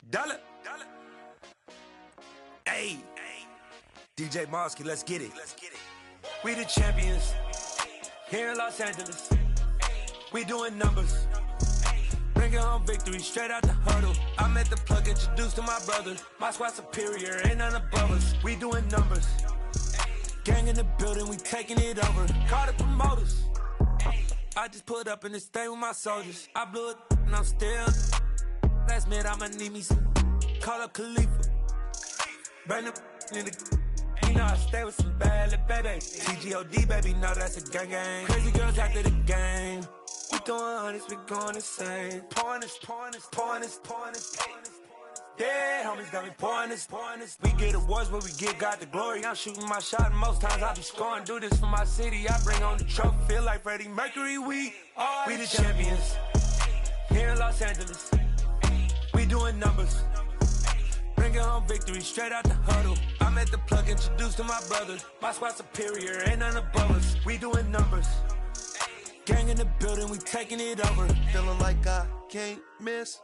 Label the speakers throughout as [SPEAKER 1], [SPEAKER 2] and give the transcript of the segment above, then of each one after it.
[SPEAKER 1] Dollar. Hey, DJ Mosky, let's get it. We the champions here in Los Angeles. We doing numbers. Bringing home victory straight out the huddle. I'm at the plug, introduced to my brother. My squad superior, ain't none above us. We doing numbers. Gang in the building, we taking it over. Call the promoters. I just put up in this thing with my soldiers. I blew it and I'm still. Last minute I'ma need me some. Call up Khalifa. Burn the in the. You know I stay with some bad little babies. TGOD baby, know that's a gang gang. Crazy girls after the game. We doing hundreds, we going insane. Pouring this. Yeah, homies got me pouring this. We get awards, but we get God the glory. I'm shooting my shot, and most times I be scoring. Do this for my city, I bring on the trophy. Feel like Freddie Mercury, we the champions here in Los Angeles. We doing numbers. Bringing home victory straight out the huddle. I'm at the plug, introduced to my brother. My squad superior, ain't none above us. We doing numbers. Gang in the building, we taking it over.
[SPEAKER 2] Feeling like I can't miss.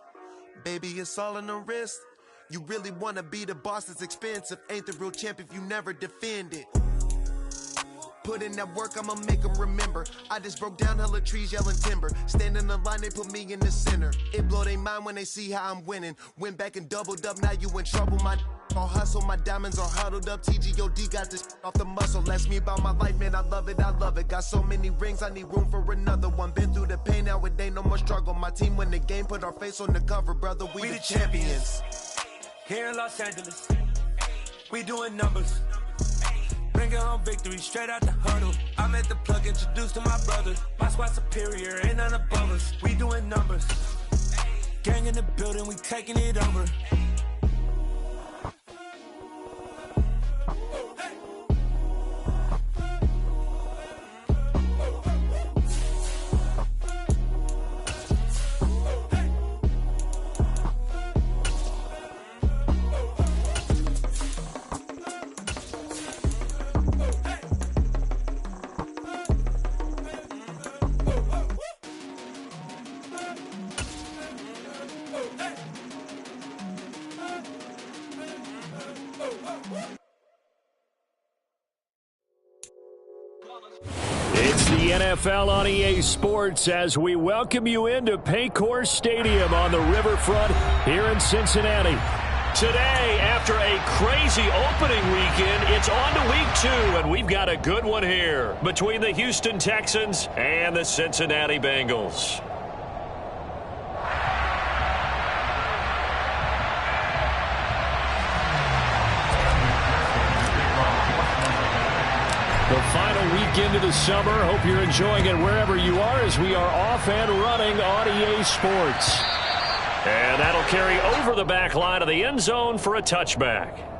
[SPEAKER 2] Baby, it's all in the wrist. You really wanna be the boss, it's expensive. Ain't the real champ if you never defend it. Put in that work, I'ma make them remember. I just broke down hella trees, yelling timber. Stand in the line, they put me in the center. It blow their mind when they see how I'm winning. Went back and doubled up, now you in trouble. My all hustle, my diamonds are huddled up. TGOD got this off the muscle. Ask me about my life, man, I love it. Got so many rings, I need room for another one. Been through the pain, now it ain't no more struggle. My team win the game, put our face on the cover, brother. We the champions.
[SPEAKER 1] Here in Los Angeles, we doing numbers. Bringing home victory straight out the huddle. I'm at the plug, introduced to my brother. My squad superior, ain't none above us. We doing numbers. Gang in the building, we taking it over.
[SPEAKER 3] It's the NFL on EA Sports as we welcome you into Paycor Stadium on the riverfront here in Cincinnati. Today, after a crazy opening weekend, it's on to week 2, and we've got a good one here between the Houston Texans and the Cincinnati Bengals. The final weekend of the summer. Hope you're enjoying it wherever you are as we are off and running on EA Sports. And that'll carry over the back line of the end zone for a touchback.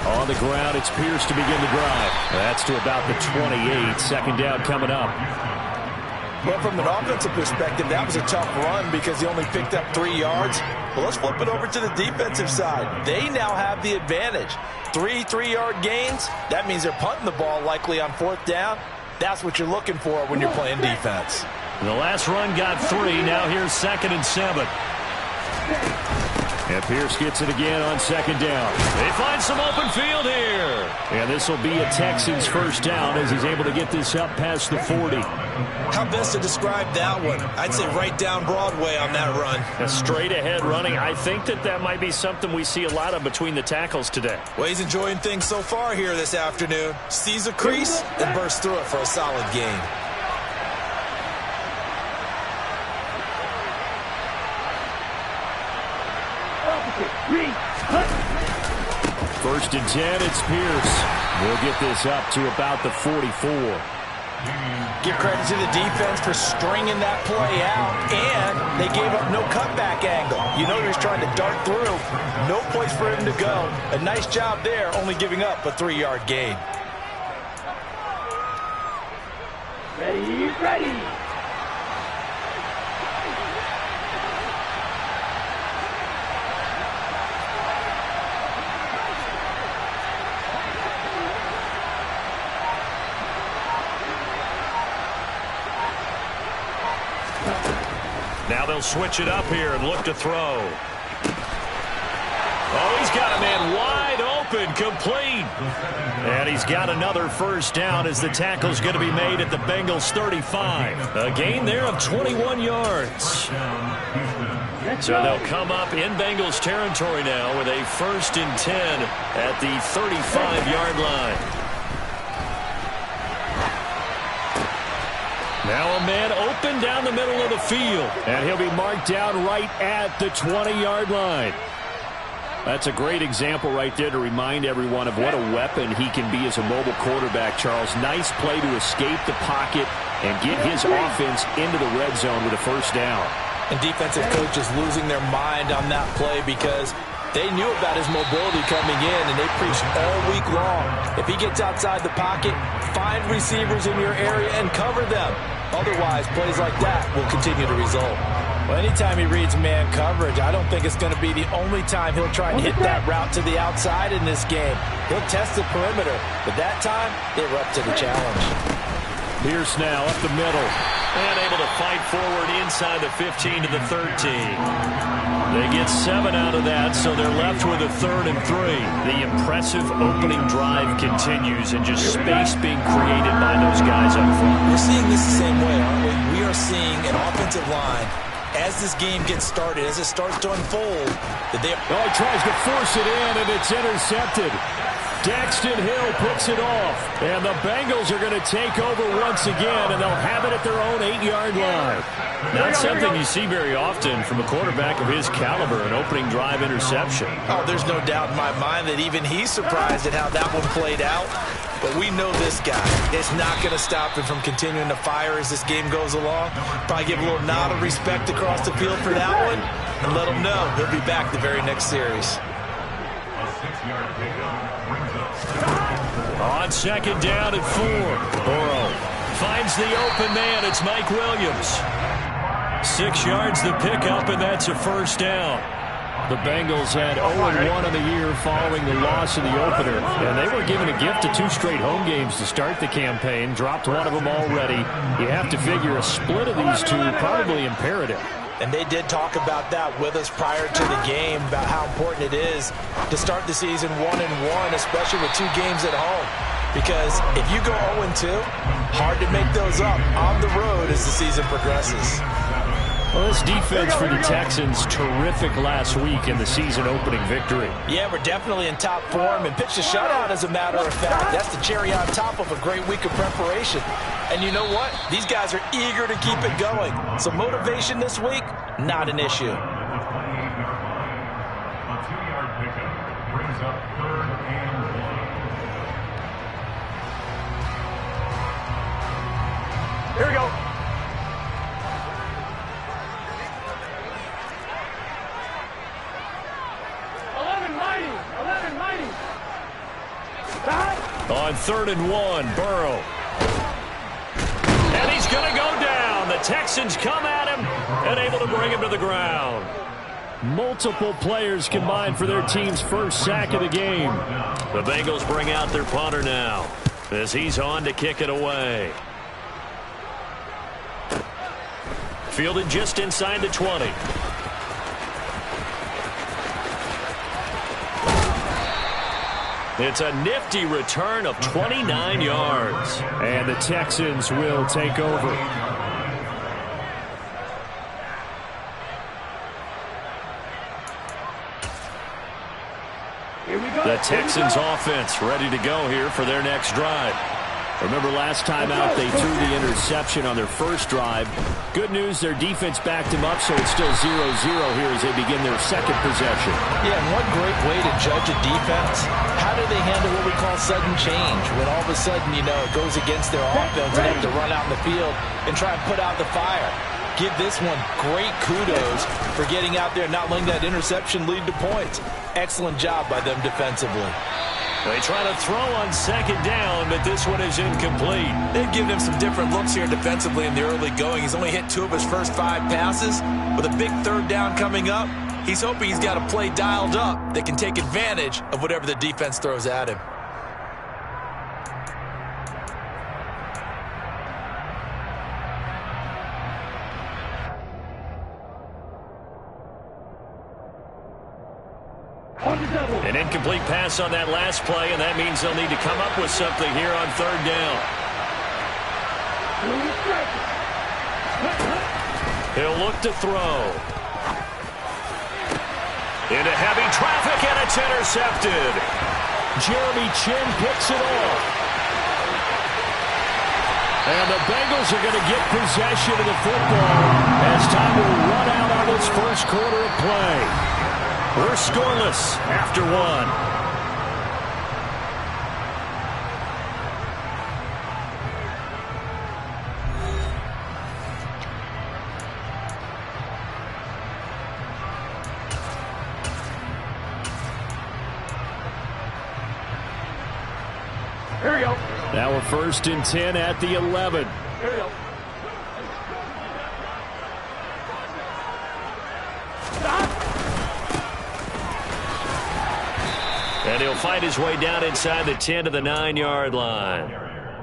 [SPEAKER 3] On the ground, it's Pierce to begin the drive. That's to about the 28. Second down coming up.
[SPEAKER 4] Well, from an offensive perspective, that was a tough run because he only picked up 3 yards. Well, let's flip it over to the defensive side. They now have the advantage. 3 3-yard gains. That means they're punting the ball likely on 4th down. That's what you're looking for when you're playing defense.
[SPEAKER 3] The last run got 3. Now here's 2nd and 7. And Pierce gets it again on 2nd down. They find some open field here. And this will be a Texans first down as he's able to get this up past the 40.
[SPEAKER 4] How best to describe that one? I'd say right down Broadway on that run.
[SPEAKER 3] A straight ahead running. I think that might be something we see a lot of between the tackles today.
[SPEAKER 4] Well, he's enjoying things so far here this afternoon. Sees a crease and bursts through it for a solid gain.
[SPEAKER 3] First and 10, it's Pierce. We'll get this up to about the 44.
[SPEAKER 4] Give credit to the defense for stringing that play out, and they gave up no cutback angle. You know he was trying to dart through. No place for him to go. A nice job there, only giving up a 3-yard gain.
[SPEAKER 5] Ready, ready.
[SPEAKER 3] Now they'll switch it up here and look to throw. Oh, he's got a man wide open, complete. And he's got another first down as the tackle's going to be made at the Bengals 35. A gain there of 21 yards. So they'll come up in Bengals territory now with a 1st and 10 at the 35-yard line. Now a man open down the middle of the field, and he'll be marked down right at the 20-yard line. That's a great example right there to remind everyone of what a weapon he can be as a mobile quarterback, Charles. Nice play to escape the pocket and get his offense into the red zone with a first down.
[SPEAKER 4] And defensive coaches losing their mind on that play because they knew about his mobility coming in, and they preached all week long. If he gets outside the pocket, find receivers in your area and cover them. Otherwise, plays like that will continue to result. Well, anytime he reads man coverage, I don't think it's going to be the only time he'll try and hit that route to the outside in this game. He'll test the perimeter, but that time, they were up to the challenge.
[SPEAKER 3] Pierce now up the middle and able to fight forward inside the 15 to the 13. They get 7 out of that, so they're left with a 3rd and 3. The impressive opening drive continues, and just space being created by those guys up front.
[SPEAKER 4] We're seeing this the same way, aren't we? We are seeing an offensive line, as this game gets started, as it starts to unfold, that they...
[SPEAKER 3] Oh, he tries to force it in, and it's intercepted. Daxton Hill puts it off, and the Bengals are going to take over once again, and they'll have it at their own 8-yard line. Not something you see very often from a quarterback of his caliber, an opening drive interception.
[SPEAKER 4] Oh, there's no doubt in my mind that even he's surprised at how that one played out. But we know this guy is not going to stop him from continuing to fire as this game goes along. Probably give a little nod of respect across the field for that one, and let him know he'll be back the very next series.
[SPEAKER 3] On 2nd down and 4. Polo finds the open man. It's Mike Williams. 6 yards the pickup, and that's a first down. The Bengals had 0-1 on the year following the loss of the opener, and they were given a gift of 2 straight home games to start the campaign. Dropped one of them already. You have to figure a split of these two probably imperative.
[SPEAKER 4] And they did talk about that with us prior to the game, about how important it is to start the season 1-1, especially with 2 games at home. Because if you go 0-2, hard to make those up on the road as the season progresses.
[SPEAKER 3] Well, this defense for the Texans, terrific last week in the season-opening victory.
[SPEAKER 4] Yeah, we're definitely in top form and pitched a shutout, as a matter of fact. That's the cherry on top of a great week of preparation. And you know what? These guys are eager to keep it going. So motivation this week, not an issue.
[SPEAKER 6] A 2-yard pickup brings up 3rd and 1.
[SPEAKER 5] Here we go.
[SPEAKER 3] On 3rd and 1, Burrow. And he's going to go down. The Texans come at him and able to bring him to the ground. Multiple players combined for their team's first sack of the game. The Bengals bring out their punter now as he's on to kick it away. Fielded just inside the 20. It's a nifty return of 29 yards. And the Texans will take over. The Texans offense ready to go here for their next drive. Remember last time out, they threw the interception on their first drive. Good news, their defense backed them up, so it's still 0-0 here as they begin their second possession.
[SPEAKER 4] Yeah, and one great way to judge a defense, how do they handle what we call sudden change? When all of a sudden, you know, it goes against their offense and they have to run out in the field and try and put out the fire. Give this one great kudos for getting out there and not letting that interception lead to points. Excellent job by them defensively.
[SPEAKER 3] They try to throw on second down, but this one is incomplete.
[SPEAKER 4] They've given him some different looks here defensively in the early going. He's only hit 2 of his first 5 passes. With a big third down coming up, he's hoping he's got a play dialed up that can take advantage of whatever the defense throws at him.
[SPEAKER 3] An incomplete pass on that last play, and that means they'll need to come up with something here on third down. He'll look to throw. Into heavy traffic, and it's intercepted. Jeremy Chin picks it off. And the Bengals are going to get possession of the football as time will run out on this first quarter of play. We're scoreless after 1.
[SPEAKER 5] Here we go.
[SPEAKER 3] Now we're 1st and 10 at the 11.
[SPEAKER 5] Here we go.
[SPEAKER 3] And he'll fight his way down inside the 10 to the 9-yard line.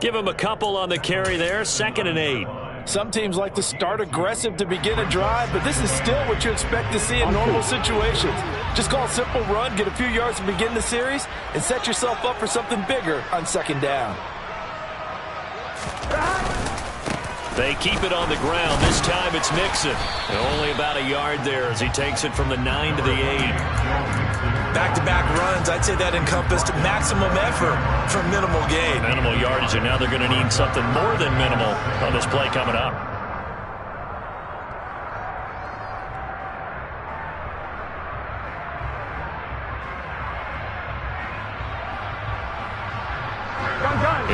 [SPEAKER 3] Give him a couple on the carry there, 2nd and 8.
[SPEAKER 4] Some teams like to start aggressive to begin a drive, but this is still what you expect to see in normal situations. Just call a simple run, get a few yards to begin the series, and set yourself up for something bigger on 2nd down.
[SPEAKER 3] They keep it on the ground. This time it's Mixon. Only about a yard there as he takes it from the 9 to the 8.
[SPEAKER 4] Back-to-back runs, I'd say that encompassed maximum effort for minimal gain.
[SPEAKER 3] Minimal yardage, and now they're going to need something more than minimal on this play coming up.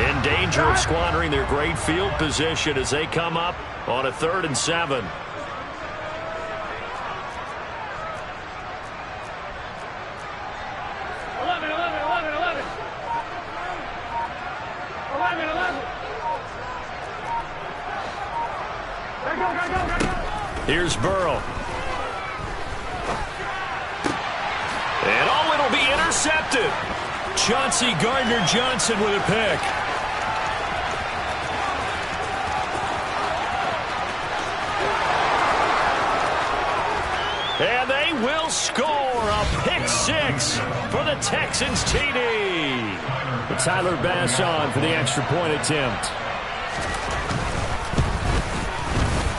[SPEAKER 3] In danger of squandering their great field position as they come up on a 3rd and 7. Here's Burrow. And oh, it'll be intercepted. Chauncey Gardner-Johnson with a pick. And they will score a pick 6 for the Texans TD. Tyler Bass on for the extra point attempt.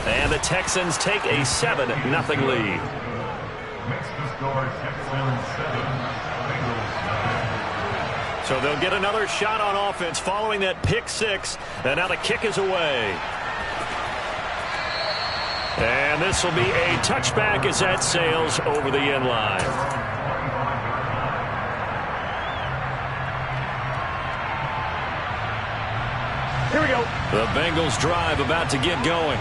[SPEAKER 3] And the Texans take a 7-0 lead.
[SPEAKER 6] Makes the score Texans 7, Bengals 9.
[SPEAKER 3] So they'll get another shot on offense following that pick 6. And now the kick is away. And this will be a touchback as that sails over the end line.
[SPEAKER 5] Here we go.
[SPEAKER 3] The Bengals drive about to get going.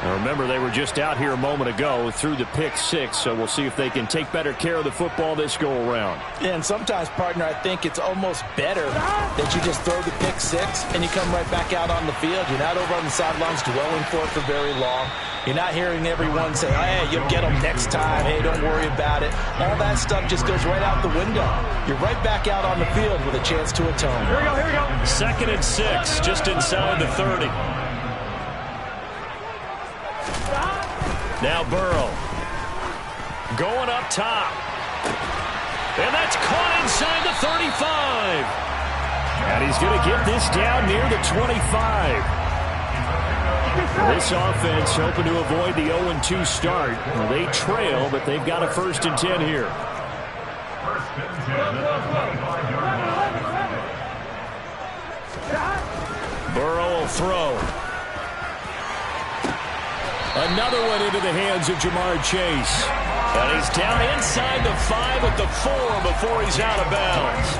[SPEAKER 3] Now remember, they were just out here a moment ago through the pick 6, so we'll see if they can take better care of the football this go-around.
[SPEAKER 4] Yeah, and sometimes, partner, I think it's almost better that you just throw the pick 6 and you come right back out on the field. You're not over on the sidelines dwelling for it for very long. You're not hearing everyone say, hey, you'll get them next time. Hey, don't worry about it. All that stuff just goes right out the window. You're right back out on the field with a chance to atone.
[SPEAKER 5] Here we go, here we go.
[SPEAKER 3] 2nd and 6, just inside the 30. Now Burrow. Going up top. And that's caught inside the 35. And he's going to get this down near the 25. This offense hoping to avoid the 0-2 start. Well, they trail, but they've got a 1st and 10 here.
[SPEAKER 6] 1st and 10 at the 25-yard line.
[SPEAKER 3] Burrow will throw. Another one into the hands of Jamar Chase. And he's down inside the 5 at the 4 before he's out of bounds.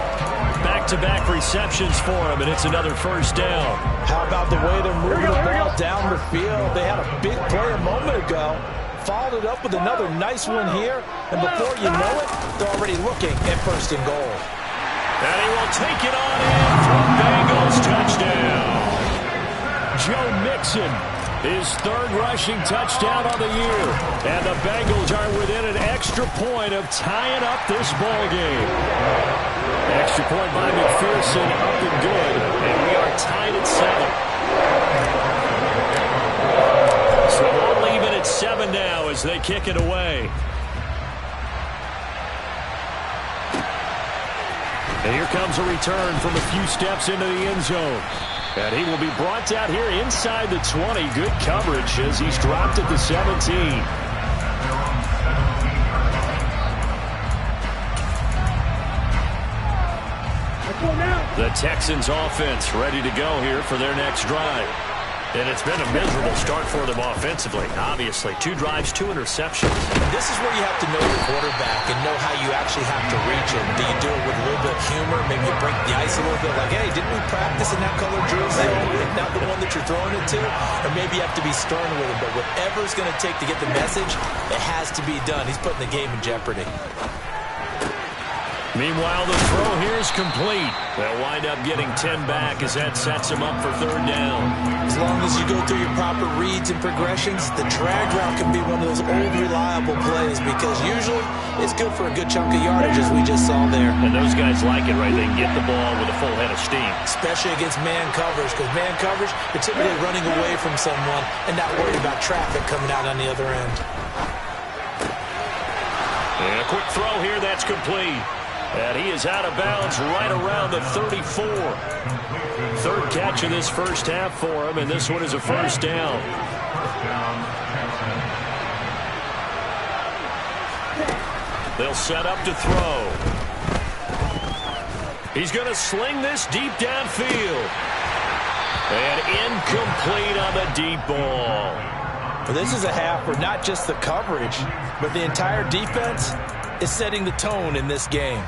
[SPEAKER 3] Back-to-back receptions for him, and it's another first down.
[SPEAKER 4] How about the way they're moving the ball down the field? They had a big play a moment ago. Followed it up with another nice one here. And before you know it, they're already looking at first and goal.
[SPEAKER 3] And he will take it on in for a Bengals touchdown. Joe Mixon, his third rushing touchdown of the year. And the Bengals are within an extra point of tying up this ball game. Extra point by McPherson, up and good. And we are tied at 7. So we'll leave it at 7 now as they kick it away. And here comes a return from a few steps into the end zone. And he will be brought down here inside the 20. Good coverage as he's dropped at the 17. The Texans offense ready to go here for their next drive. And it's been a miserable start for them offensively. Obviously, 2 drives, 2 interceptions.
[SPEAKER 4] This is where you have to know your quarterback and know how you actually have to reach him. Do you do it with a little bit of humor? Maybe you break the ice a little bit like, hey, didn't we practice in that color jersey all week? Not the one that you're throwing it to? Or maybe you have to be stern with him. But whatever it's going to take to get the message, it has to be done. He's putting the game in jeopardy.
[SPEAKER 3] Meanwhile, the throw here is complete. They'll wind up getting 10 back as that sets them up for third down.
[SPEAKER 4] As long as you go through your proper reads and progressions, the drag route can be one of those old reliable plays because usually it's good for a good chunk of yardage as we just saw there.
[SPEAKER 3] And those guys like it, right? They can get the ball with a full head of steam.
[SPEAKER 4] Especially against man coverage because man coverage, you're typically running away from someone and not worried about traffic coming out on the other end.
[SPEAKER 3] And a quick throw here, that's complete. And he is out of bounds right around the 34. Third catch of this first half for him, and this one is a first down. They'll set up to throw. He's going to sling this deep downfield. And incomplete on the deep ball.
[SPEAKER 4] Well, this is a half where not just the coverage, but the entire defense is setting the tone in this game.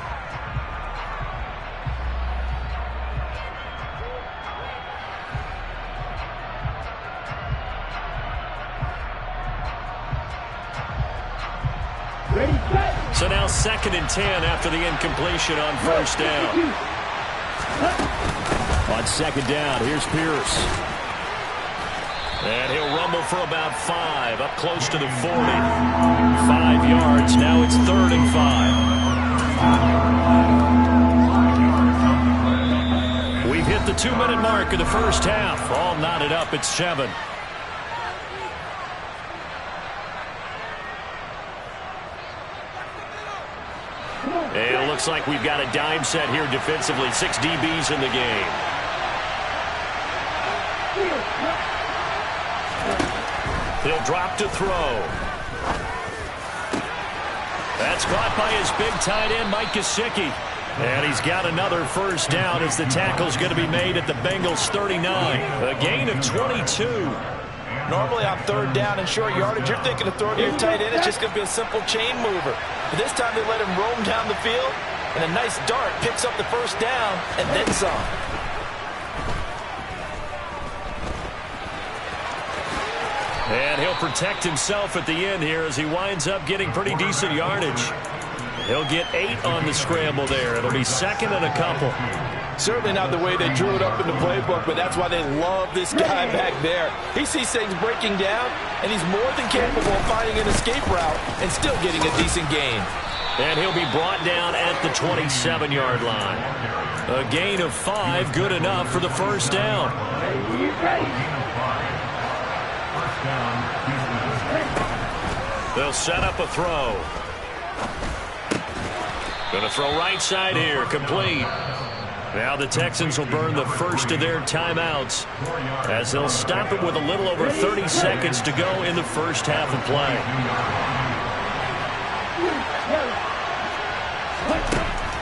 [SPEAKER 3] So now 2nd and 10 after the incompletion on first down. On 2nd down, here's Pierce. And he'll rumble for about 5, up close to the 40. 5 yards, now it's 3rd and 5. We've hit the 2-minute mark of the first half. All knotted up at 7. And it looks like we've got a dime set here defensively. 6 DBs in the game. He'll drop to throw. That's caught by his big tight end, Mike Gesicki. And he's got another first down as the tackle's going to be made at the Bengals 39. A gain of 22.
[SPEAKER 4] Normally on 3rd down and short yardage, you're thinking of throwing to your tight end. It's just going to be a simple chain mover. But this time they let him roam down the field, and a nice dart picks up the first down and then some.
[SPEAKER 3] And he'll protect himself at the end here as he winds up getting pretty decent yardage. He'll get 8 on the scramble there. It'll be 2nd and a couple.
[SPEAKER 4] Certainly not the way they drew it up in the playbook, but that's why they love this guy back there. He sees things breaking down, and he's more than capable of finding an escape route and still getting a decent gain.
[SPEAKER 3] And he'll be brought down at the 27-yard line. A gain of 5, good enough for the first down. They'll set up a throw. Going to throw right side here, complete. Now the Texans will burn the first of their timeouts as they'll stop it with a little over 30 seconds to go in the first half of play.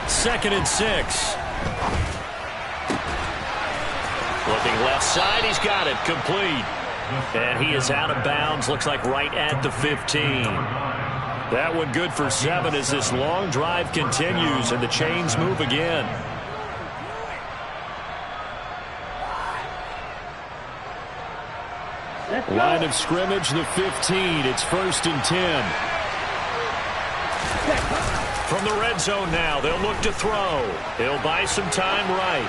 [SPEAKER 3] Second and 6. Looking left side, he's got it, complete. And he is out of bounds, looks like right at the 15. That one good for 7 as this long drive continues and the chains move again. Line of scrimmage, the 15. It's 1st and 10. From the red zone now, they'll look to throw. He'll buy some time right.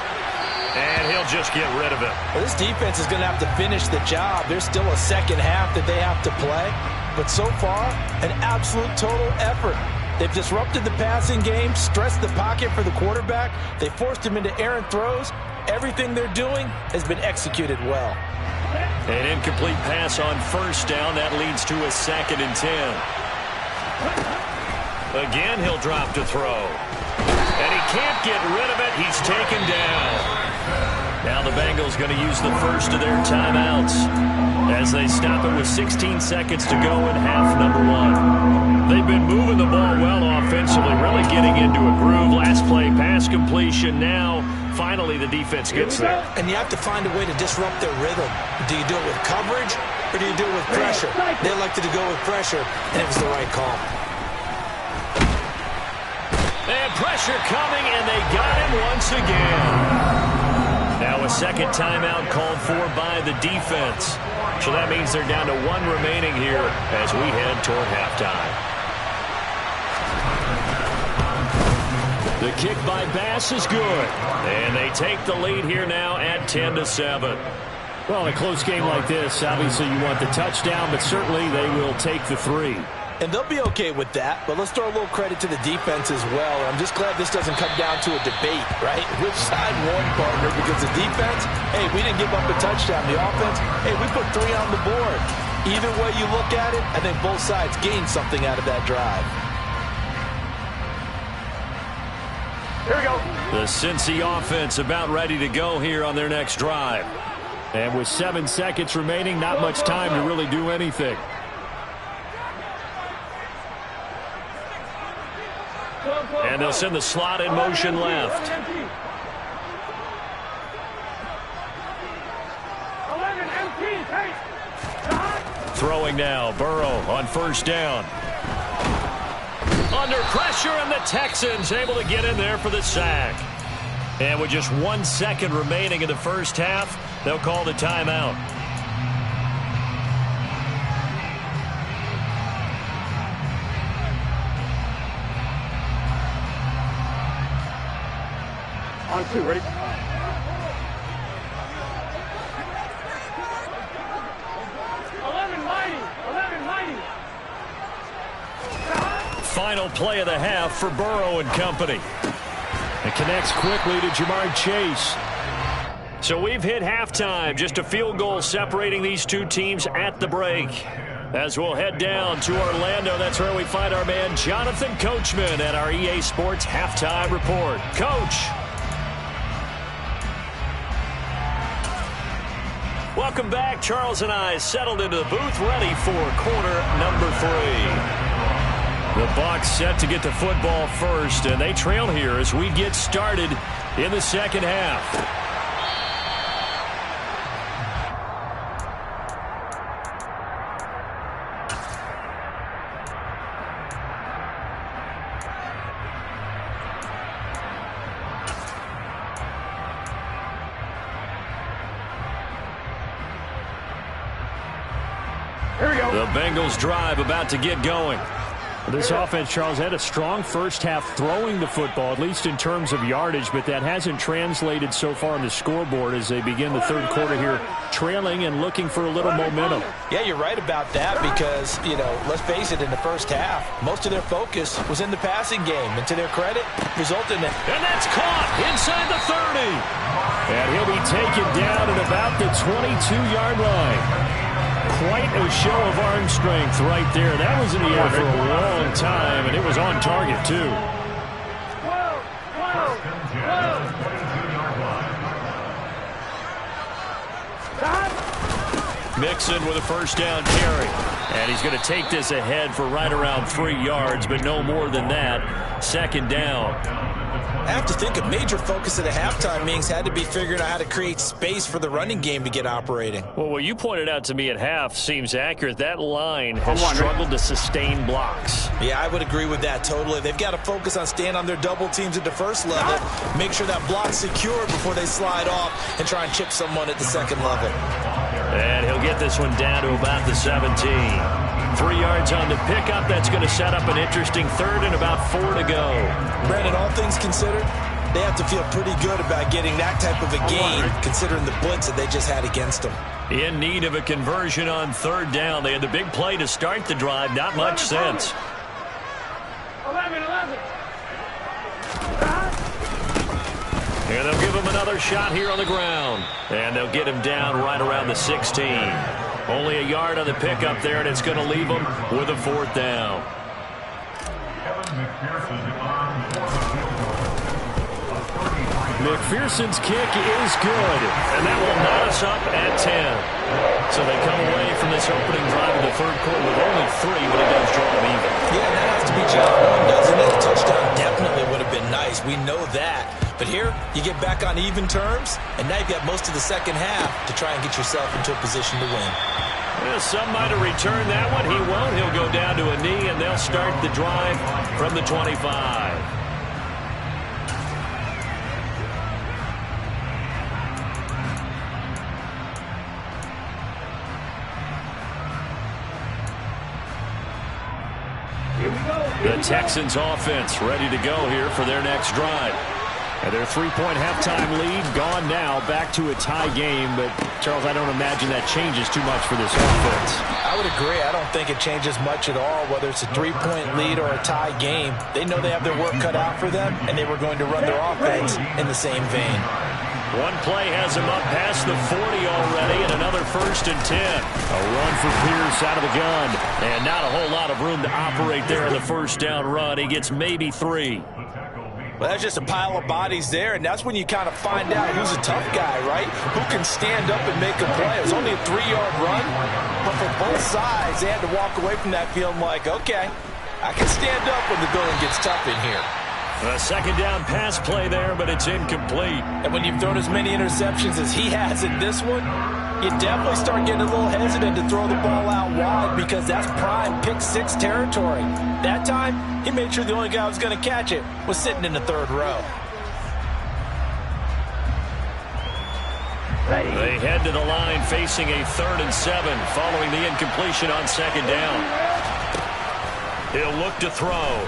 [SPEAKER 3] And he'll just get rid of it.
[SPEAKER 4] Well, this defense is going to have to finish the job. There's still a second half that they have to play. But so far, an absolute total effort. They've disrupted the passing game, stressed the pocket for the quarterback. They forced him into errant throws. Everything they're doing has been executed well.
[SPEAKER 3] An incomplete pass on 1st down. That leads to a 2nd and 10. Again, he'll drop to throw. And he can't get rid of it. He's taken down. Now the Bengals going to use the first of their timeouts as they stop it with 16 seconds to go in half number 1. They've been moving the ball well offensively, really getting into a groove. Last play, pass completion. Now, finally, the defense gets there.
[SPEAKER 4] And you have to find a way to disrupt their rhythm. Do you do it with coverage or do you do it with pressure? They elected to go with pressure, and it was the right call.
[SPEAKER 3] And pressure coming, and they got him once again. Now a second timeout called for by the defense. So that means they're down to 1 remaining here as we head toward halftime. The kick by Bass is good. And they take the lead here now at 10-7. Well, in a close game like this, obviously you want the touchdown, but certainly they will take the 3.
[SPEAKER 4] And they'll be okay with that, but let's throw a little credit to the defense as well. I'm just glad this doesn't come down to a debate, right? Which side won, partner? Because the defense, hey, we didn't give up a touchdown. The offense, hey, we put 3 on the board. Either way you look at it, I think both sides gained something out of that drive.
[SPEAKER 5] Here we go.
[SPEAKER 3] The Cincy offense about ready to go here on their next drive. And with 7 seconds remaining, not much time to really do anything. And they'll send the slot in motion left.
[SPEAKER 5] 11 empty.
[SPEAKER 3] Throwing now, Burrow on 1st down. Under pressure, and the Texans able to get in there for the sack. And with just 1 second remaining in the first half, they'll call the timeout.
[SPEAKER 5] On 2, ready?
[SPEAKER 3] Final play of the half for Burrow and company. It connects quickly to Jamar Chase. So we've hit halftime. Just a field goal separating these two teams at the break. As we'll head down to Orlando, that's where we find our man Jonathan Coachman at our EA Sports Halftime Report. Coach. Welcome back. Charles and I settled into the booth, ready for quarter number 3. The Bucs set to get the football first, and they trail here as we get started in the second half. The Bengals drive about to get going.
[SPEAKER 7] This offense, Charles, had a strong first half throwing the football, at least in terms of yardage, but that hasn't translated so far on the scoreboard as they begin the third quarter here, trailing and looking for a little momentum.
[SPEAKER 4] Yeah, you're right about that because, let's face it, in the first half, most of their focus was in the passing game, and to their credit, resulted in it.
[SPEAKER 3] And that's caught inside the 30.
[SPEAKER 7] And he'll be taken down at about the 22-yard line. Quite a show of arm strength right there. That was in the air for a long time, and it was on target, too.
[SPEAKER 3] Mixon with a first down carry. And he's going to take this ahead for right around 3 yards, but no more than that. Second down.
[SPEAKER 4] I have to think a major focus at the halftime meetings had to be figuring out how to create space for the running game to get operating.
[SPEAKER 7] Well, what you pointed out to me at half seems accurate. That line has struggled to sustain blocks.
[SPEAKER 4] Yeah, I would agree with that totally. They've got to focus on staying on their double teams at the first level, make sure that block's secure before they slide off and try and chip someone at the second level.
[SPEAKER 7] And he'll get this one down to about the 17. 3 yards on the pickup. That's going to set up an interesting third and about 4 to go.
[SPEAKER 4] Brandon, all things considered, they have to feel pretty good about getting that type of a gain considering the blitz that they just had against them.
[SPEAKER 7] In need of a conversion on third down. They had the big play to start the drive. Not much sense.
[SPEAKER 5] 11.
[SPEAKER 7] And they'll give him another shot here on the ground. And they'll get him down right around the 16. Only a yard on the pickup there, and it's going to leave them with a fourth down. McPherson's kick is good, and that will knot us up at 10. So they come away from this opening drive in the third quarter with only 3, but it does draw them even.
[SPEAKER 4] Yeah, that has to be job one, doesn't it? A touchdown definitely would have been nice. We know that. But here, you get back on even terms, and now you've got most of the second half to try and get yourself into a position to win.
[SPEAKER 7] Well, some might have returned that one. He won't. He'll go down to a knee, and they'll start the drive from the 25. The Texans offense ready to go here for their next drive. And their 3-point halftime lead gone now, back to a tie game. But, Charles, I don't imagine that changes too much for this offense.
[SPEAKER 4] I would agree. I don't think it changes much at all, whether it's a 3-point lead or a tie game. They know they have their work cut out for them, and they were going to run their offense in the same vein.
[SPEAKER 7] One play has him up past the 40 already, and another 1st and 10. A run for Pierce out of the gun, and not a whole lot of room to operate there on the first down run. He gets maybe 3.
[SPEAKER 4] Well, that's just a pile of bodies there, and that's when you kind of find out who's a tough guy, right? Who can stand up and make a play. It was only a 3-yard run, but for both sides, they had to walk away from that feeling like, okay, I can stand up when the going gets tough in here.
[SPEAKER 7] A second down pass play there, but it's incomplete.
[SPEAKER 4] And when you've thrown as many interceptions as he has in this one, you definitely start getting a little hesitant to throw the ball out wide because that's prime pick 6 territory. That time, he made sure the only guy who was going to catch it was sitting in the third row.
[SPEAKER 7] They head to the line facing a 3rd and 7 following the incompletion on second down. He'll look to throw.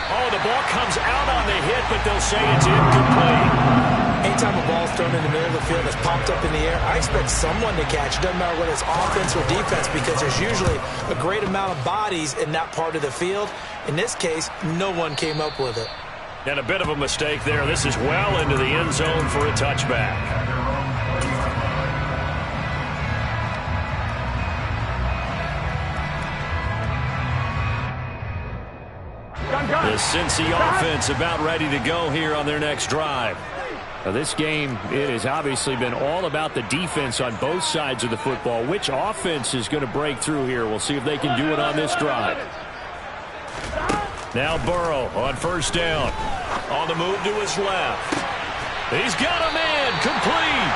[SPEAKER 7] Oh, the ball comes out on the hit, but they'll say it's incomplete.
[SPEAKER 4] Anytime a ball's thrown in the middle of the field that's popped up in the air, I expect someone to catch it. Doesn't matter whether it's offense or defense because there's usually a great amount of bodies in that part of the field. In this case, no one came up with it.
[SPEAKER 7] And a bit of a mistake there. This is well into the end zone for a touchback. The Cincy offense about ready to go here on their next drive. Now, this game, it has obviously been all about the defense on both sides of the football. Which offense is going to break through here? We'll see if they can do it on this drive. Now Burrow on first down. On the move to his left. He's got a man complete.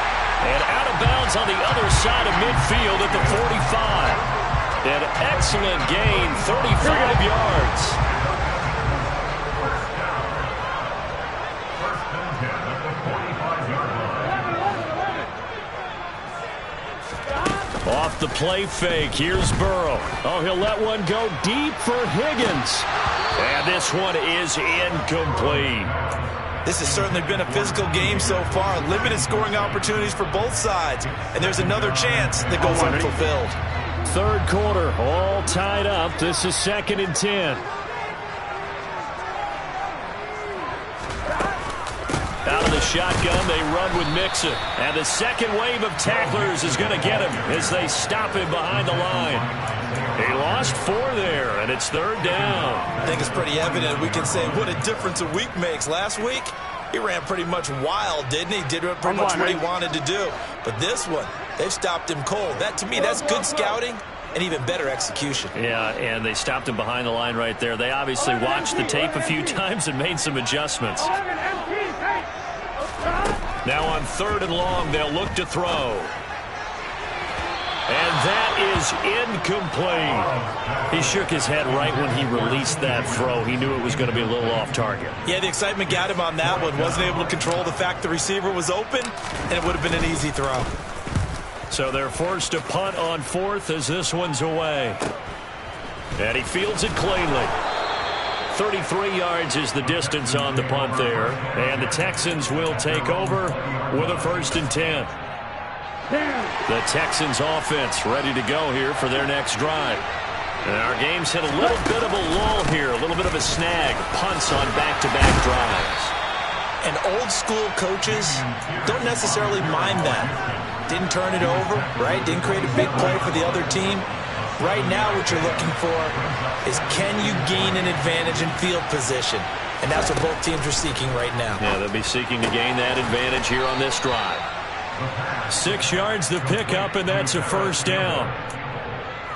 [SPEAKER 7] And out of bounds on the other side of midfield at the 45. An excellent gain, 35 yards. Off the play fake, here's Burrow. Oh, he'll let one go deep for Higgins. And this one is incomplete.
[SPEAKER 4] This has certainly been a physical game so far. Limited scoring opportunities for both sides. And there's another chance that goes unfulfilled.
[SPEAKER 7] Third quarter, all tied up. This is 2nd and 10. Out of the shotgun, they run with Mixon. And the second wave of tacklers is going to get him as they stop him behind the line. He lost 4 there, and it's 3rd down.
[SPEAKER 4] I think it's pretty evident. We can say what a difference a week makes. Last week, he ran pretty much wild, didn't he? Did pretty much what he wanted to do. But this one, They've stopped him cold. That, to me, that's good scouting and even better execution.
[SPEAKER 7] Yeah, and they stopped him behind the line right there. They obviously watched the tape a few times and made some adjustments. Now on 3rd and long, they'll look to throw. And that is incomplete. He shook his head right when he released that throw. He knew it was going to be a little off target.
[SPEAKER 4] Yeah, the excitement got him on that one. Wasn't able to control the fact the receiver was open, and it would have been an easy throw.
[SPEAKER 7] So they're forced to punt on 4th as this one's away. And he fields it cleanly. 33 yards is the distance on the punt there. And the Texans will take over with a 1st and 10. The Texans offense ready to go here for their next drive. And our game's hit a little bit of a lull here, a little bit of a snag. Punts on back-to-back drives.
[SPEAKER 4] And old school coaches don't necessarily mind that. Didn't turn it over, right? Didn't create a big play for the other team. Right now what you're looking for is, can you gain an advantage in field position? And that's what both teams are seeking right now.
[SPEAKER 7] Yeah, they'll be seeking to gain that advantage here on this drive. 6 yards the pickup, and that's a 1st down.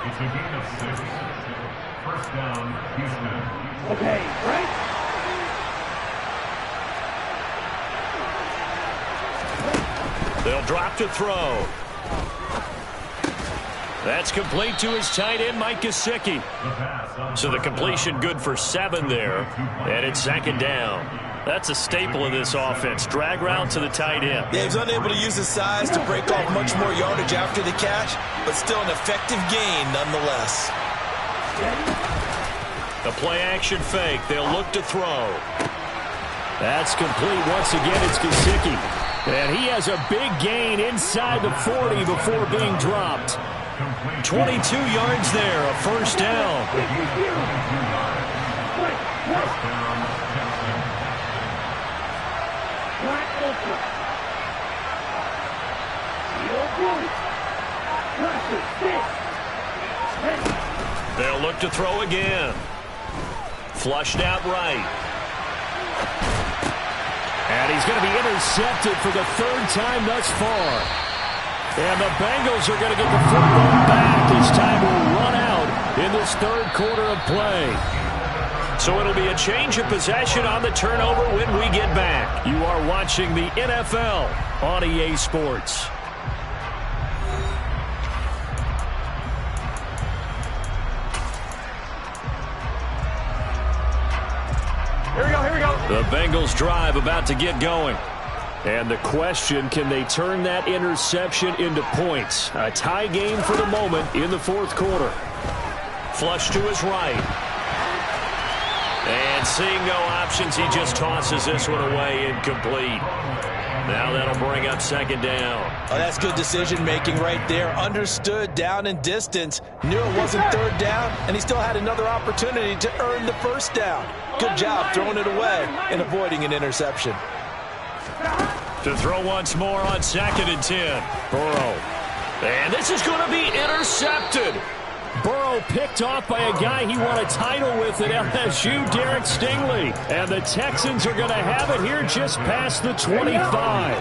[SPEAKER 6] It's a gain of 6. 1st down, Houston.
[SPEAKER 5] Okay, right?
[SPEAKER 7] They'll drop to throw. That's complete to his tight end, Mike Gesicki. So the completion good for 7 there, and it's 2nd down. That's a staple of this offense. Drag route to the tight end.
[SPEAKER 4] Yeah, he's unable to use his size to break off much more yardage after the catch, but still an effective gain nonetheless.
[SPEAKER 7] The play-action fake. They'll look to throw. That's complete. Once again, it's Gesicki. And he has a big gain inside the 40 before being dropped. 22 yards there, a 1st down. They'll look to throw again. Flushed out right. And he's going to be intercepted for the 3rd time thus far. And the Bengals are going to get the football back as time will run out in this 3rd quarter of play. So it'll be a change of possession on the turnover when we get back. You are watching the NFL on EA Sports.
[SPEAKER 5] Here we go.
[SPEAKER 7] The Bengals drive about to get going. And the question, can they turn that interception into points? A tie game for the moment in the 4th quarter. Flush to his right. And seeing no options, he just tosses this one away, incomplete. Now that'll bring up 2nd down.
[SPEAKER 4] Oh, that's good decision-making right there. Understood down and distance. Knew it wasn't 3rd down, and he still had another opportunity to earn the 1st down. Good job throwing it away and avoiding an interception.
[SPEAKER 7] To throw once more on 2nd and 10. Burrow. And this is going to be intercepted. Burrow picked off by a guy he won a title with at LSU, Derek Stingley. And the Texans are going to have it here just past the 25.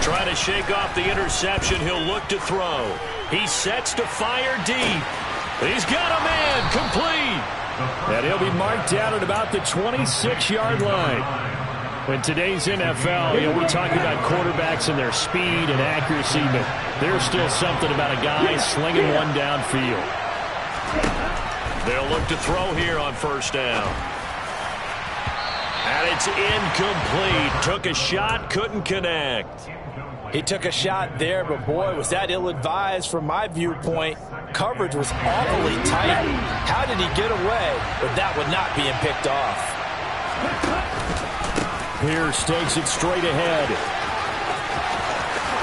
[SPEAKER 7] Trying to shake off the interception. He'll look to throw. He sets to fire deep. He's got a man, complete. And he'll be marked down at about the 26-yard line. In today's NFL, we talk about quarterbacks and their speed and accuracy, but there's still something about a guy slinging one downfield. They'll look to throw here on 1st down. And it's incomplete. Took a shot, couldn't connect.
[SPEAKER 4] He took a shot there, but boy, was that ill-advised from my viewpoint. Coverage was awfully tight. How did he get away with that one not being picked off?
[SPEAKER 7] Pierce takes it straight ahead.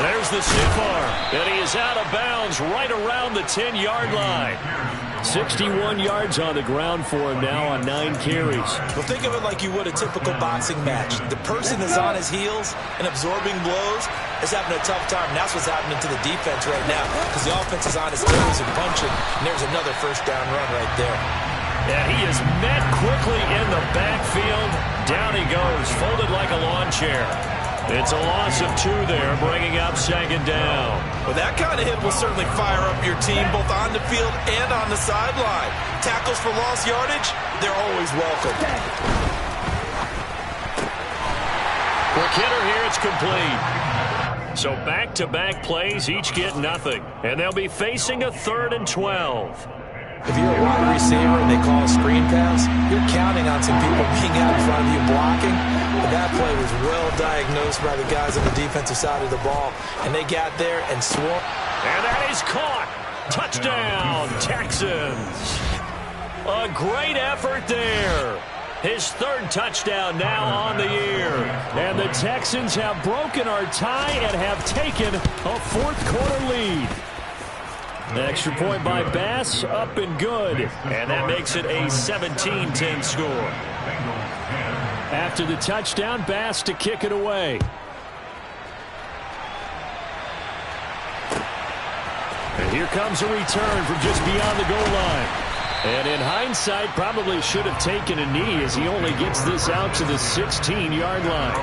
[SPEAKER 7] There's the stiff arm, and he is out of bounds right around the 10-yard line. 61 yards on the ground for him now on 9 carries.
[SPEAKER 4] Well, think of it like you would a typical boxing match. The person is on his heels and absorbing blows is having a tough time. And that's what's happening to the defense right now because the offense is on his toes and punching, and there's another 1st down run right there.
[SPEAKER 3] And he is met quickly in the backfield. Down he goes, folded like a lawn chair. It's a loss of 2 there, bringing up second down.
[SPEAKER 4] Well, that kind of hit will certainly fire up your team, both on the field and on the sideline. Tackles for lost yardage, they're always welcome.
[SPEAKER 3] Quick hitter here, it's complete. So back-to-back plays, each get nothing. And they'll be facing a 3rd and 12.
[SPEAKER 4] If you're a wide receiver and they call a screen pass, you're counting on some people being out in front of you blocking. But that play was well diagnosed by the guys on the defensive side of the ball. And they got there and swung.
[SPEAKER 3] And that is caught. Touchdown, Texans. A great effort there. His 3rd touchdown now on the year. And the Texans have broken our tie and have taken a 4th quarter lead. The extra point by Bass, up and good. And that makes it a 17-10 score. After the touchdown, Bass to kick it away. And here comes a return from just beyond the goal line. And in hindsight, probably should have taken a knee as he only gets this out to the 16-yard line.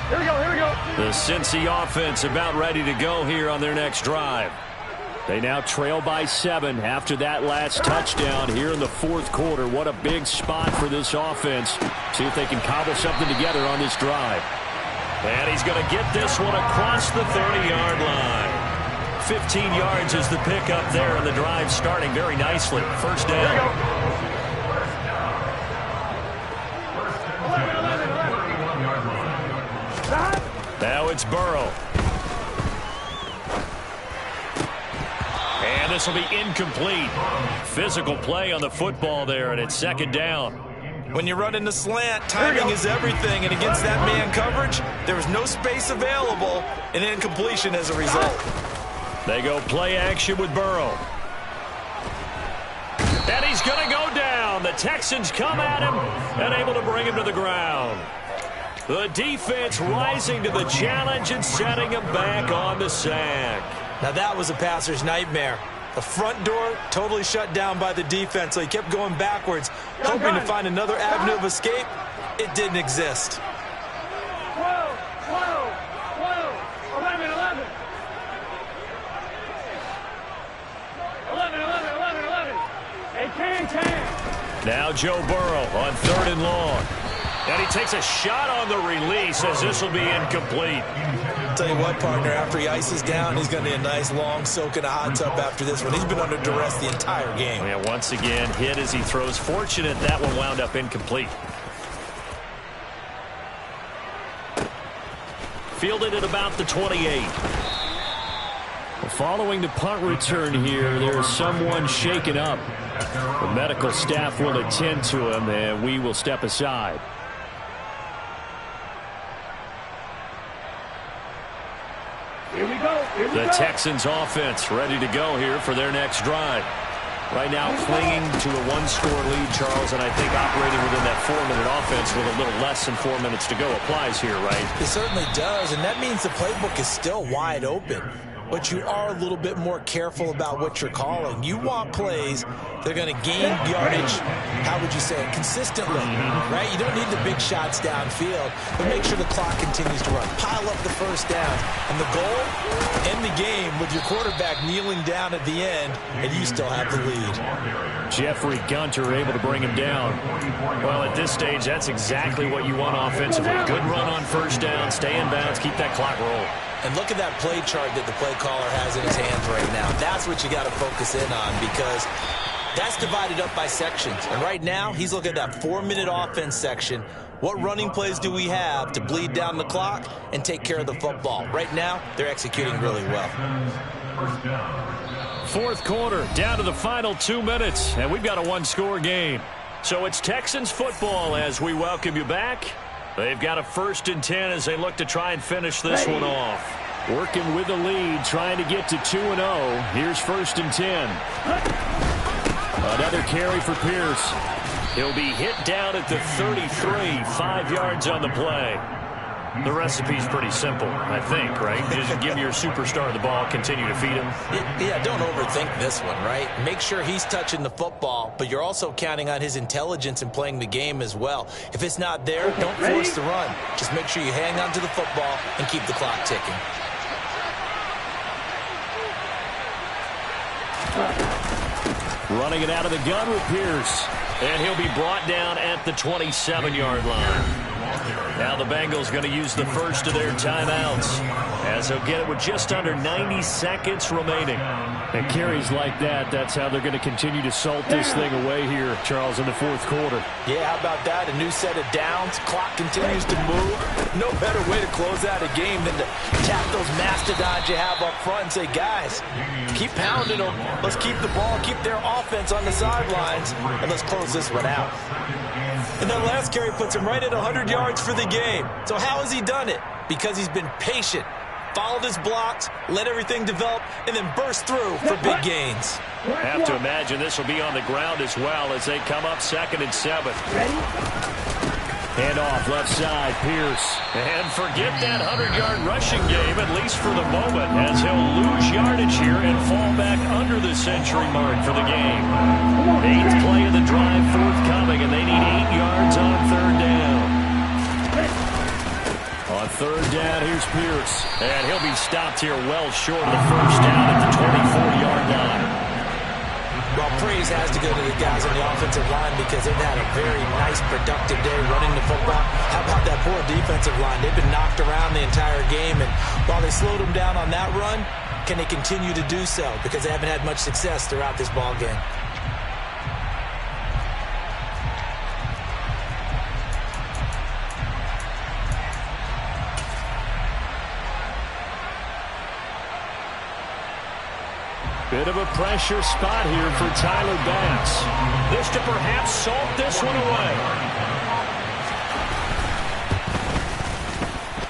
[SPEAKER 5] Here we go.
[SPEAKER 3] The Cincy offense about ready to go here on their next drive. They now trail by 7 after that last touchdown here in the 4th quarter. What a big spot for this offense. See if they can cobble something together on this drive. And he's going to get this one across the 30-yard line. 15 yards is the pickup there, and the drive starting very nicely. First down. Now it's Burrow. And this will be incomplete. Physical play on the football there, and it's second down.
[SPEAKER 4] When you run in the slant, timing is everything, and against that man coverage, there was no space available, and incompletion as a result.
[SPEAKER 3] They go play action with Burrow. And he's going to go down. The Texans come at him and able to bring him to the ground. The defense rising to the challenge and setting him back on the sack.
[SPEAKER 4] Now that was a passer's nightmare. The front door totally shut down by the defense, so he kept going backwards, hoping to find another avenue of escape. It didn't exist.
[SPEAKER 5] 12, 11. 10.
[SPEAKER 3] Now Joe Burrow on 3rd and long. And he takes a shot on the release as this will be incomplete.
[SPEAKER 4] Tell you what, partner, after he ices down, he's going to need a nice long soak in a hot tub after this one. He's been under duress the entire game.
[SPEAKER 3] Yeah, once again, hit as he throws. Fortunate that one wound up incomplete. Fielded at about the 28. Following the punt return here, there's someone shaken up. The medical staff will attend to him, and we will step aside.
[SPEAKER 5] Here we go.
[SPEAKER 3] The Texans offense ready to go here for their next drive. Right now clinging to a 1-score lead, Charles, and I think operating within that 4-minute offense with a little less than 4 minutes to go applies here, right?
[SPEAKER 4] It certainly does, and that means the playbook is still wide open. But you are a little bit more careful about what you're calling. You want plays that are going to gain yardage, how would you say it, consistently, right? You don't need the big shots downfield, but make sure the clock continues to run. Pile up the first down. And the goal, end the game with your quarterback kneeling down at the end, and you still have the lead.
[SPEAKER 3] Jeffrey Gunter able to bring him down. Well, at this stage, that's exactly what you want offensively. Good run on first down, stay in bounds, keep that clock rolling.
[SPEAKER 4] And look at that play chart that the play caller has in his hands right now. That's what you got to focus in on, because that's divided up by sections. And right now, he's looking at that 4-minute offense section. What running plays do we have to bleed down the clock and take care of the football? Right now, they're executing really well.
[SPEAKER 3] 4th quarter, down to the final 2 minutes, and we've got a 1-score game. So it's Texans football as we welcome you back. They've got a 1st and 10 as they look to try and finish this one off. Working with the lead, trying to get to 2-0. Here's 1st and 10. Another carry for Pierce. He'll be hit down at the 33, 5 yards on the play. The recipe's pretty simple, I think, right? Just give your superstar the ball, continue to feed him.
[SPEAKER 4] Yeah, don't overthink this one, right? Make sure he's touching the football, but you're also counting on his intelligence in playing the game as well. If it's not there, don't force the run. Just make sure you hang on to the football and keep the clock ticking.
[SPEAKER 3] Running it out of the gun with Pierce. And he'll be brought down at the 27-yard line. Now the Bengals going to use the first of their timeouts, as he'll get it with just under 90 seconds remaining. And carries like that, that's how they're going to continue to salt this thing away here, Charles, in the fourth quarter.
[SPEAKER 4] Yeah, how about that? A new set of downs. Clock continues to move. No better way to close out a game than to tap those mastodons you have up front and say, guys, keep pounding them. Let's keep the ball, keep their offense on the sidelines, and let's close this one out. And that last carry puts him right at 100 yards for the game. So how has he done it? Because he's been patient, followed his blocks, let everything develop, and then burst through for big gains.
[SPEAKER 3] Have to imagine this will be on the ground as well as they come up 2nd and 7. Hand off left side, Pierce. And forget that 100-yard rushing game, at least for the moment, as he'll lose yardage here and fall back under the century mark for the game. 8th play of the drive forthcoming, and they need 8 yards on 3rd down. On 3rd down, here's Pierce. And he'll be stopped here well short of the first down at the 24-yard line.
[SPEAKER 4] Well, praise has to go to the guys on the offensive line because they've had a very nice, productive day running the football. How about that poor defensive line? They've been knocked around the entire game, and while they slowed them down on that run, can they continue to do so? Because they haven't had much success throughout this ball game.
[SPEAKER 3] Bit of a pressure spot here for Tyler Bass. This to perhaps salt this one away.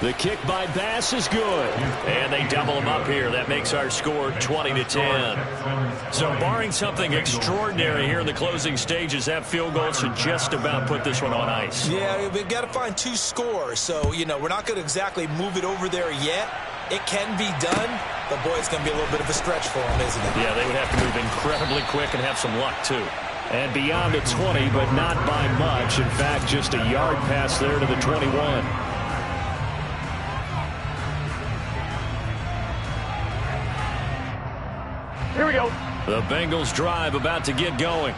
[SPEAKER 3] The kick by Bass is good. And they double him up here. That makes our score 20-10. So barring something extraordinary here in the closing stages, that field goal should just about put this one on ice.
[SPEAKER 4] Yeah, we've got to find 2 scores. So, we're not going to exactly move it over there yet. It can be done, but boy, it's going to be a little bit of a stretch for them, isn't it?
[SPEAKER 3] Yeah, they would have to move incredibly quick and have some luck, too. And beyond the 20, but not by much. In fact, just a yard pass there to the 21.
[SPEAKER 5] Here we go.
[SPEAKER 3] The Bengals drive about to get going.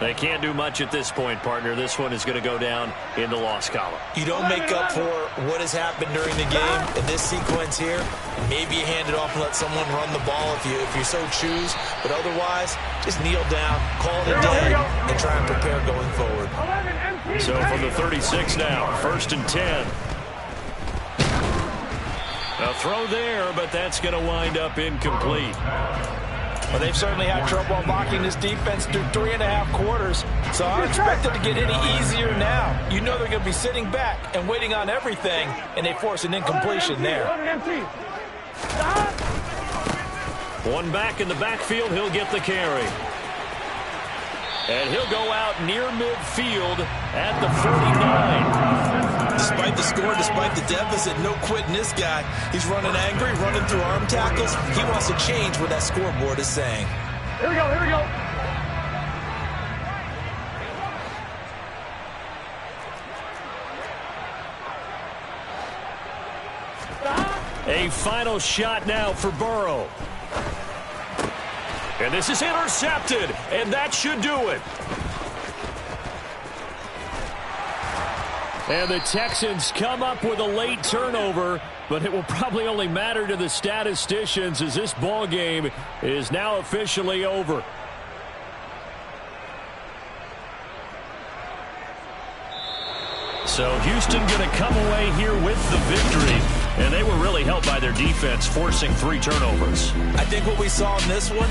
[SPEAKER 3] They can't do much at this point, partner. This one is going to go down in the loss column.
[SPEAKER 4] You don't make up for what has happened during the game in this sequence here. Maybe you hand it off and let someone run the ball if you so choose. But otherwise, just kneel down, call it a day, and try and prepare going forward.
[SPEAKER 3] So from the 36 now, 1st and 10. A throw there, but that's going to wind up incomplete.
[SPEAKER 4] Well, they've certainly had trouble unlocking this defense through 3.5 quarters, so I don't expect it to get any easier now. You know they're going to be sitting back and waiting on everything, and they force an incompletion there.
[SPEAKER 3] One back in the backfield, he'll get the carry. And he'll go out near midfield at the 49.
[SPEAKER 4] Despite the score, despite the deficit, no quitting this guy. He's running angry, running through arm tackles. He wants to change what that scoreboard is saying.
[SPEAKER 5] Here we go, here we go.
[SPEAKER 3] A final shot now for Burrow. And this is intercepted, and that should do it. And the Texans come up with a late turnover, but it will probably only matter to the statisticians as this ball game is now officially over. So Houston going to come away here with the victory, and they were really helped by their defense forcing 3 turnovers.
[SPEAKER 4] I think what we saw in this one